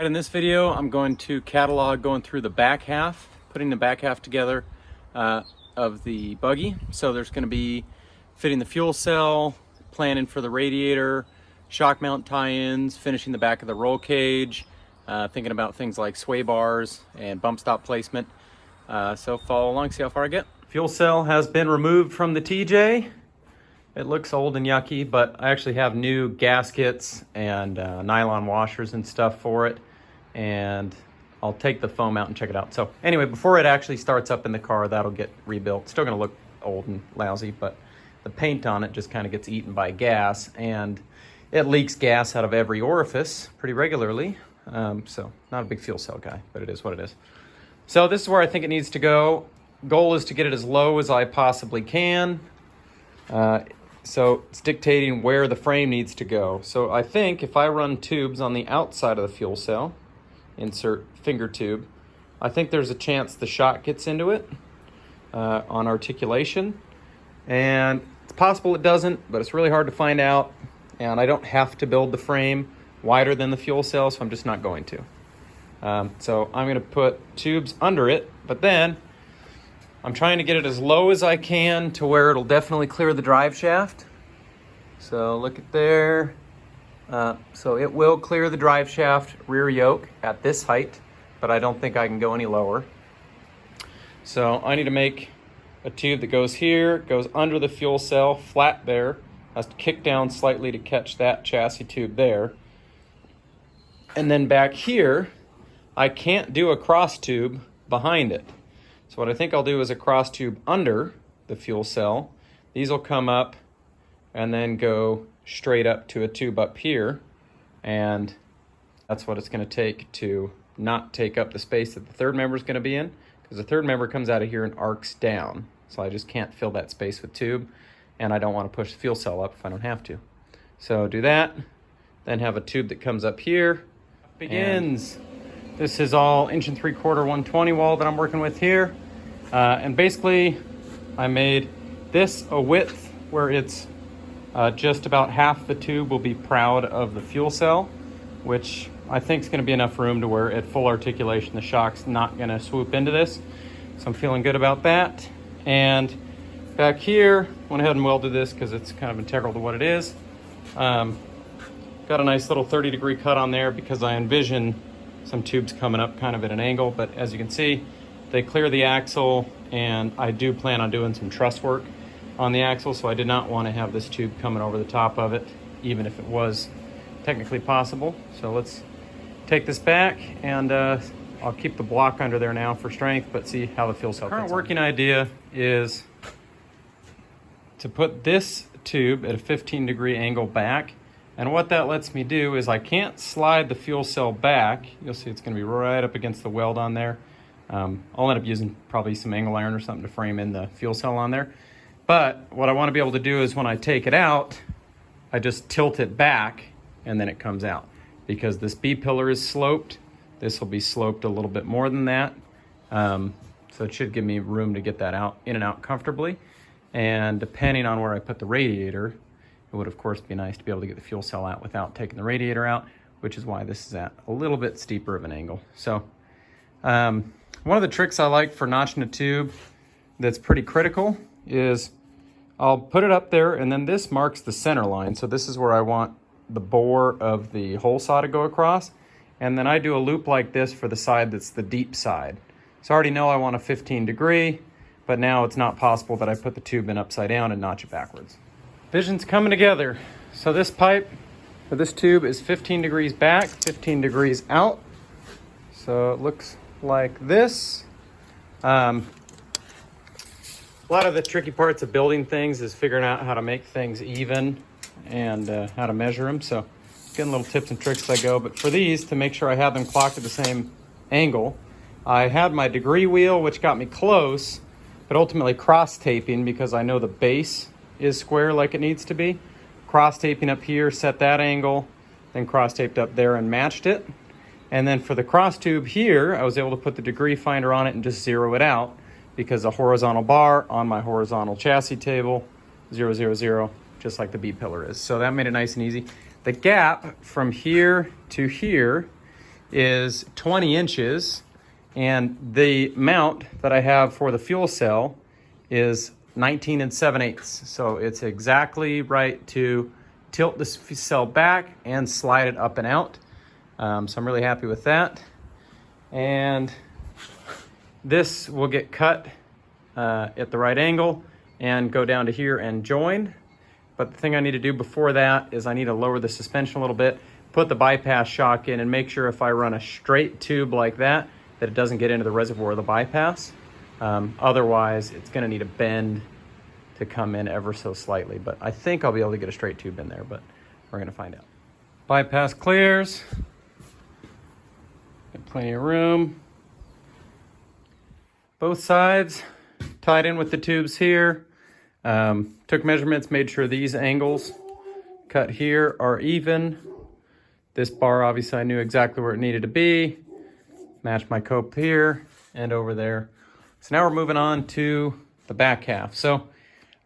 In this video, I'm going to catalog going through the back half, putting the back half together of the buggy. So there's going to be fitting the fuel cell, planning for the radiator, shock mount tie-ins, finishing the back of the roll cage, thinking about things like sway bars and bump stop placement. So follow along, see how far I get. Fuel cell has been removed from the TJ. It looks old and yucky, but I actually have new gaskets and nylon washers and stuff for it. And I'll take the foam out and check it out. So anyway, before it actually starts up in the car, that'll get rebuilt. It's still gonna look old and lousy, but the paint on it just kind of gets eaten by gas, and it leaks gas out of every orifice pretty regularly. So not a big fuel cell guy, but it is what it is. So this is where I think it needs to go. Goal is to get it as low as I possibly can. So it's dictating where the frame needs to go. So I think if I run tubes on the outside of the fuel cell, insert finger tube, I think there's a chance the shock gets into it on articulation. And it's possible it doesn't, but it's really hard to find out. And I don't have to build the frame wider than the fuel cell, so I'm just not going to. So I'm gonna put tubes under it, but then I'm trying to get it as low as I can to where it'll definitely clear the drive shaft. So look at there. So it will clear the drive shaft rear yoke at this height, but I don't think I can go any lower. So I need to make a tube that goes here, goes under the fuel cell, flat there, has to kick down slightly to catch that chassis tube there. And then back here, I can't do a cross tube behind it. So what I think I'll do is a cross tube under the fuel cell. These will come up and then go straight up to a tube up here. And that's what it's gonna take to not take up the space that the third member is gonna be in, because the third member comes out of here and arcs down. So I just can't fill that space with tube, and I don't wanna push the fuel cell up if I don't have to. So do that, then have a tube that comes up here. Begins. This is all 1 3/4 120 wall that I'm working with here. And basically I made this a width where it's just about half the tube will be proud of the fuel cell, which I think is going to be enough room to where at full articulation the shock's not going to swoop into this. So I'm feeling good about that. And back here, went ahead and welded this because it's kind of integral to what it is. Got a nice little 30-degree cut on there because I envision some tubes coming up kind of at an angle, but as you can see, they clear the axle, and I do plan on doing some truss work on the axle, so I did not want to have this tube coming over the top of it, even if it was technically possible. So let's take this back, and I'll keep the block under there now for strength, but see how the fuel cell fits. Current working idea is to put this tube at a 15-degree angle back, and what that lets me do is I can't slide the fuel cell back. You'll see it's going to be right up against the weld on there. I'll end up using probably some angle iron or something to frame in the fuel cell on there. But what I want to be able to do is when I take it out, I just tilt it back and then it comes out. Because this B pillar is sloped, this will be sloped a little bit more than that. So it should give me room to get that out, in and out comfortably. And depending on where I put the radiator, it would of course be nice to be able to get the fuel cell out without taking the radiator out, which is why this is at a little bit steeper of an angle. So one of the tricks I like for notching a tube that's pretty critical is I'll put it up there, and then this marks the center line. So this is where I want the bore of the hole saw to go across. And then I do a loop like this for the side that's the deep side. So I already know I want a 15-degree, but now it's not possible that I put the tube in upside down and notch it backwards. Vision's coming together. So this pipe, or this tube, is 15 degrees back, 15 degrees out. So it looks like this. A lot of the tricky parts of building things is figuring out how to make things even and how to measure them. So getting little tips and tricks as I go. But for these, to make sure I have them clocked at the same angle, I had my degree wheel, which got me close, but ultimately cross taping because I know the base is square like it needs to be. Cross taping up here, set that angle, then cross taped up there and matched it. And then for the cross tube here, I was able to put the degree finder on it and just zero it out because the horizontal bar on my horizontal chassis table, 0, 0, 0, just like the B pillar is. So that made it nice and easy. The gap from here to here is 20 inches, and the mount that I have for the fuel cell is 19 7/8. So it's exactly right to tilt this cell back and slide it up and out. So I'm really happy with that. And this will get cut at the right angle and go down to here and join. But the thing I need to do before that is I need to lower the suspension a little bit, put the bypass shock in, and make sure if I run a straight tube like that it doesn't get into the reservoir of the bypass. Otherwise, it's going to need a bend to come in ever so slightly. But I think I'll be able to get a straight tube in there, but we're going to find out. Bypass clears. Got plenty of room. Both sides tied in with the tubes here. Took measurements, made sure these angles cut here are even. This bar, obviously, I knew exactly where it needed to be. Matched my cope here and over there. So now we're moving on to the back half. So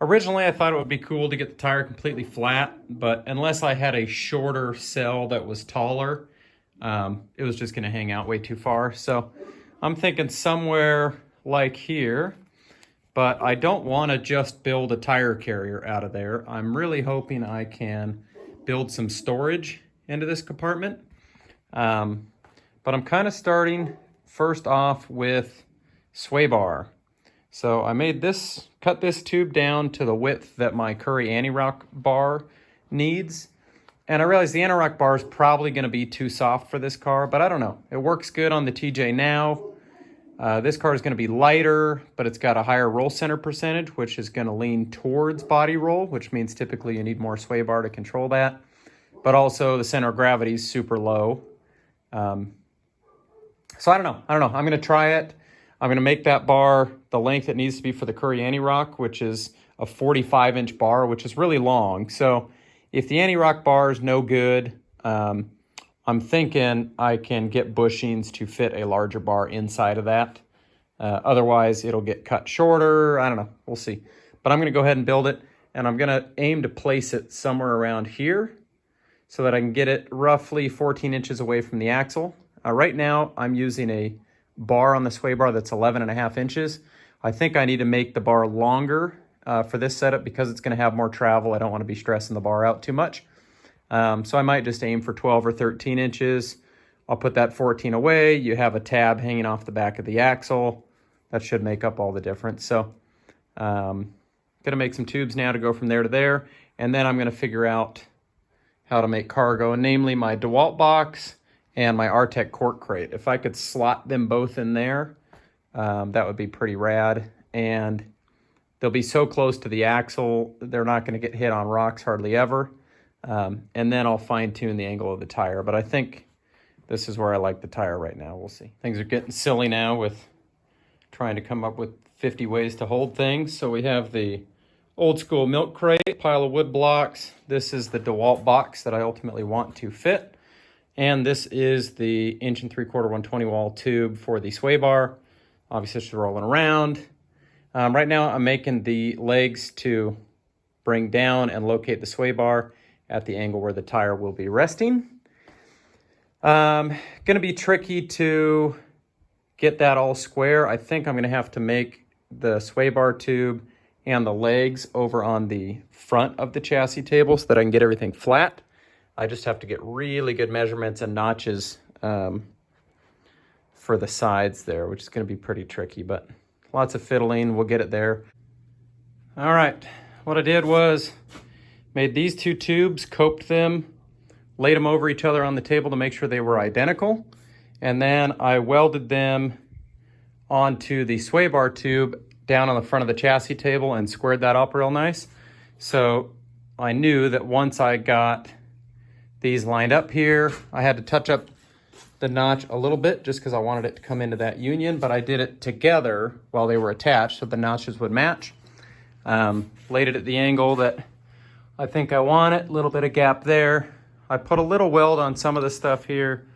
originally I thought it would be cool to get the tire completely flat, but unless I had a shorter cell that was taller, it was just gonna hang out way too far. So I'm thinking somewhere like here, but I don't wanna just build a tire carrier out of there. I'm really hoping I can build some storage into this compartment. But I'm kind of starting first off with sway bar. So I made this, cut this tube down to the width that my Curry anti-rock bar needs. And I realized the anti-rock bar is probably going to be too soft for this car, but I don't know. It works good on the TJ now. This car is going to be lighter, but it's got a higher roll center percentage, which is going to lean towards body roll, which means typically you need more sway bar to control that. But also the center of gravity is super low. So I don't know. I'm going to try it. I'm going to make that bar the length it needs to be for the Curry anti-rock, which is a 45-inch bar, which is really long. So if the anti-rock bar is no good, I'm thinking I can get bushings to fit a larger bar inside of that. Otherwise, it'll get cut shorter. I don't know. We'll see. But I'm going to go ahead and build it, and I'm going to aim to place it somewhere around here so that I can get it roughly 14 inches away from the axle. Right now, I'm using a bar on the sway bar that's 11.5 inches. I think I need to make the bar longer for this setup because it's going to have more travel. I don't want to be stressing the bar out too much. So I might just aim for 12 or 13 inches. I'll put that 14 away. You have a tab hanging off the back of the axle. That should make up all the difference. So going to make some tubes now to go from there to there. And then I'm going to figure out how to make cargo, namely my DeWalt box and my Artec cork crate. If I could slot them both in there, that would be pretty rad. And they'll be so close to the axle, they're not going to get hit on rocks hardly ever. And then I'll fine tune the angle of the tire. But I think this is where I like the tire right now. We'll see. Things are getting silly now with trying to come up with 50 ways to hold things. So we have the old school milk crate, pile of wood blocks. This is the DeWalt box that I ultimately want to fit. And this is the 1 3/4 120 wall tube for the sway bar. Obviously, it's rolling around. Right now, I'm making the legs to bring down and locate the sway bar at the angle where the tire will be resting. Going to be tricky to get that all square. I think I'm going to have to make the sway bar tube and the legs over on the front of the chassis table so that I can get everything flat. I just have to get really good measurements and notches for the sides there, which is going to be pretty tricky, but lots of fiddling. We'll get it there. All right. What I did was made these two tubes, coped them, laid them over each other on the table to make sure they were identical. And then I welded them onto the sway bar tube down on the front of the chassis table and squared that up real nice. So I knew that once I got these lined up here, I had to touch up the notch a little bit just because I wanted it to come into that union, but I did it together while they were attached so the notches would match. Laid it at the angle that I think I want it, a little bit of gap there. I put a little weld on some of the stuff here,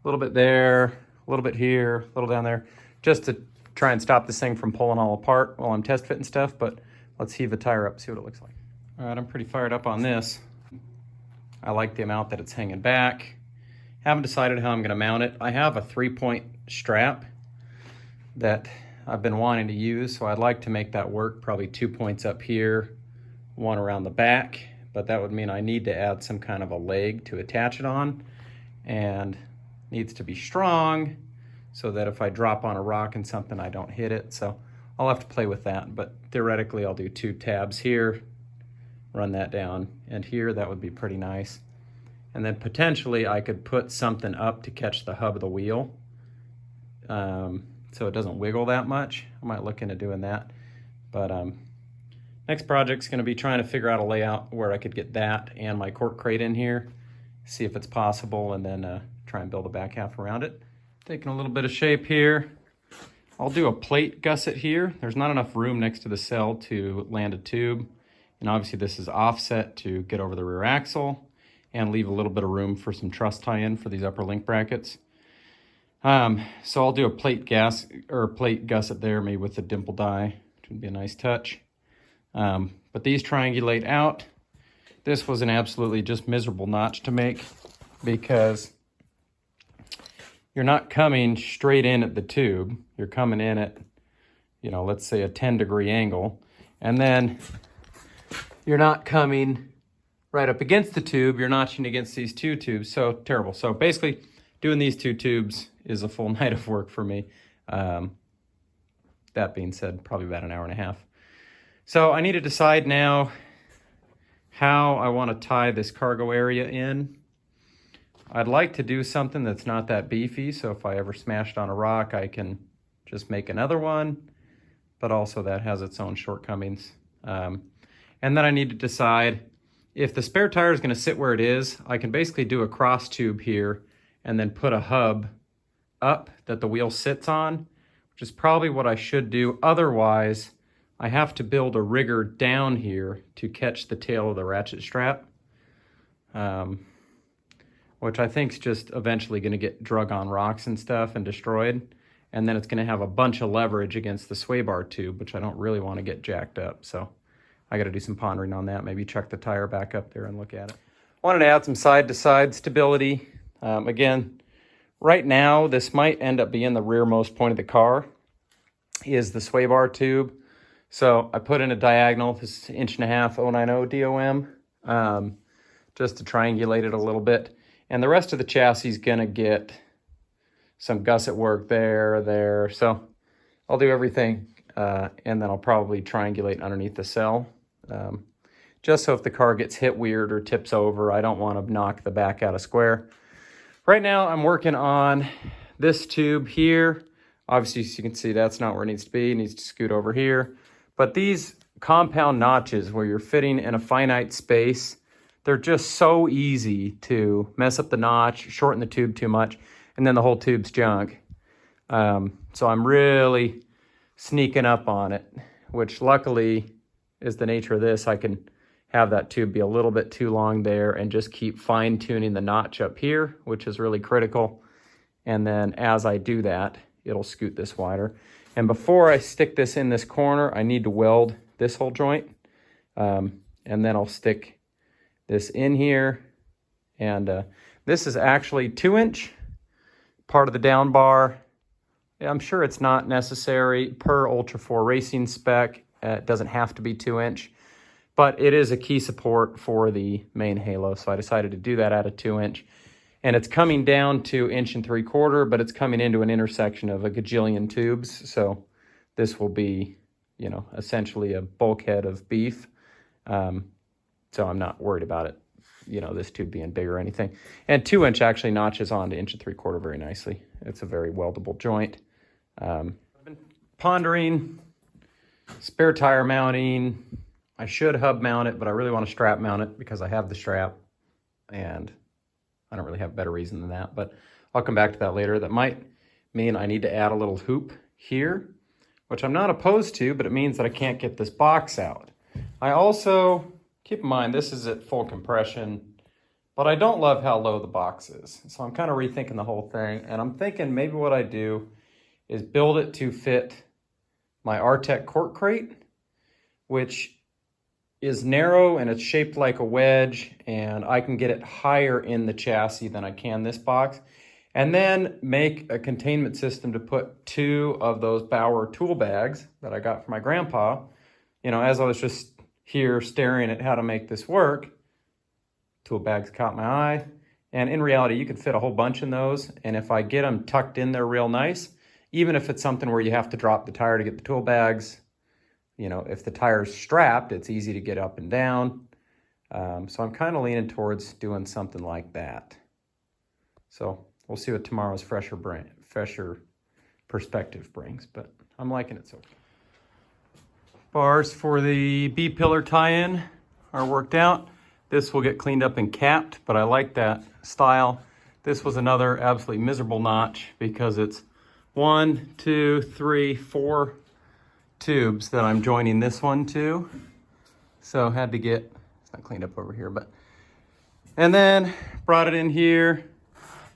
a little bit there, a little bit here, a little down there, just to try and stop this thing from pulling all apart while I'm test fitting stuff, but let's heave the tire up, see what it looks like. All right, I'm pretty fired up on this. I like the amount that it's hanging back. Haven't decided how I'm gonna mount it. I have a 3-point strap that I've been wanting to use, so I'd like to make that work. Probably 2 points up here, 1 around the back, but that would mean I need to add some kind of a leg to attach it on, and needs to be strong so that if I drop on a rock and something, I don't hit it. So I'll have to play with that, but theoretically I'll do 2 tabs here, run that down, and here. That would be pretty nice. And then potentially I could put something up to catch the hub of the wheel, so it doesn't wiggle that much. I might look into doing that. But next project's gonna be trying to figure out a layout where I could get that and my cork crate in here, see if it's possible, and then try and build a back half around it. Taking a little bit of shape here. I'll do a plate gusset here. There's not enough room next to the cell to land a tube. And obviously this is offset to get over the rear axle and leave a little bit of room for some truss tie-in for these upper link brackets. So I'll do a plate gusset there, maybe with a dimple die, which would be a nice touch. But these triangulate out. This was an absolutely just miserable notch to make because you're not coming straight in at the tube. You're coming in at, let's say a 10-degree angle. And then you're not coming right up against the tube. You're notching against these 2 tubes. So terrible. So basically doing these 2 tubes is a full night of work for me. That being said, probably about an hour and a half. So I need to decide now how I want to tie this cargo area in. I'd like to do something that's not that beefy, so if I ever smashed on a rock, I can just make another one, but also that has its own shortcomings. And then I need to decide if the spare tire is going to sit where it is. I can basically do a cross tube here and then put a hub up that the wheel sits on, which is probably what I should do. Otherwise, I have to build a rigger down here to catch the tail of the ratchet strap, which I think is just eventually going to get drug on rocks and stuff and destroyed. And then it's going to have a bunch of leverage against the sway bar tube, which I don't really want to get jacked up. So I got to do some pondering on that, maybe chuck the tire back up there and look at it. Wanted to add some side-to-side stability. Again, right now, this might end up being the rearmost point of the car, is the sway bar tube. So I put in a diagonal, this 1.5" 090 DOM, just to triangulate it a little bit. And the rest of the chassis is gonna get some gusset work there. So I'll do everything, and then I'll probably triangulate underneath the cell. Just so if the car gets hit weird or tips over, I don't want to knock the back out of square. Right now, I'm working on this tube here. Obviously, as you can see, that's not where it needs to be. It needs to scoot over here. But these compound notches where you're fitting in a finite space, they're just so easy to mess up the notch, shorten the tube too much, and then the whole tube's junk. So I'm really sneaking up on it, which luckily is the nature of this. I can have that tube be a little bit too long there and just keep fine tuning the notch up here, which is really critical. And then as I do that, it'll scoot this wider. And before I stick this in this corner, I need to weld this whole joint. And then I'll stick this in here. And this is actually 2-inch, part of the down bar. I'm sure it's not necessary per Ultra 4 racing spec. It doesn't have to be 2-inch. But it is a key support for the main halo, so I decided to do that at a 2-inch. And it's coming down to 1 3/4, but it's coming into an intersection of a gajillion tubes. So this will be, essentially a bulkhead of beef. So I'm not worried about it, this tube being big or anything. And 2-inch actually notches onto 1 3/4 very nicely. It's a very weldable joint. I've been pondering spare tire mounting. I should hub mount it, but I really want to strap mount it because I have the strap and I don't really have a better reason than that, but I'll come back to that later. That might mean I need to add a little hoop here, which I'm not opposed to, but it means that I can't get this box out. I also, keep in mind, this is at full compression, but I don't love how low the box is. So I'm kind of rethinking the whole thing, and I'm thinking maybe what I do is build it to fit my Artec cork crate, which is narrow and it's shaped like a wedge, and I can get it higher in the chassis than I can this box. And then make a containment system to put 2 of those Bauer tool bags that I got from my grandpa. You know, as I was just here staring at how to make this work, tool bags caught my eye. And in reality, you can fit a whole bunch in those. And if I get them tucked in there real nice, even if it's something where you have to drop the tire to get the tool bags, you know, if the tire's strapped, it's easy to get up and down. So I'm kind of leaning towards doing something like that. So we'll see what tomorrow's fresher perspective brings, but I'm liking it so far. Bars for the B-pillar tie-in are worked out. This will get cleaned up and capped, but I like that style. This was another absolutely miserable notch because it's 1, 2, 3, 4 tubes that I'm joining this one to. So had to get, it's not cleaned up over here, but, and then brought it in here.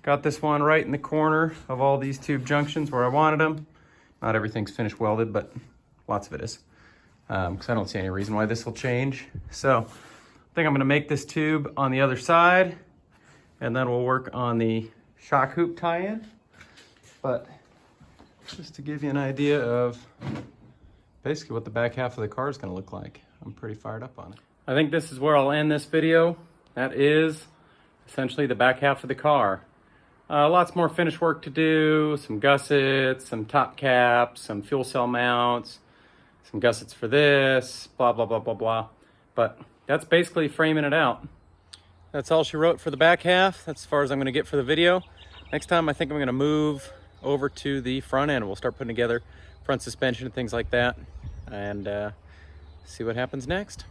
Got this one right in the corner of all these tube junctions where I wanted them. Not everything's finished welded, but lots of it is. Because I don't see any reason why this will change. So I think I'm gonna make this tube on the other side, and then we'll work on the shock hoop tie-in. But just to give you an idea of basically what the back half of the car is gonna look like, I'm pretty fired up on it. I think this is where I'll end this video. That is essentially the back half of the car. Lots more finish work to do, some gussets, some top caps, some fuel cell mounts, some gussets for this, blah, blah, blah, blah, blah. But that's basically framing it out. That's all she wrote for the back half. That's as far as I'm gonna get for the video. Next time I think I'm gonna move over to the front end. We'll start putting together front suspension and things like that, and see what happens next.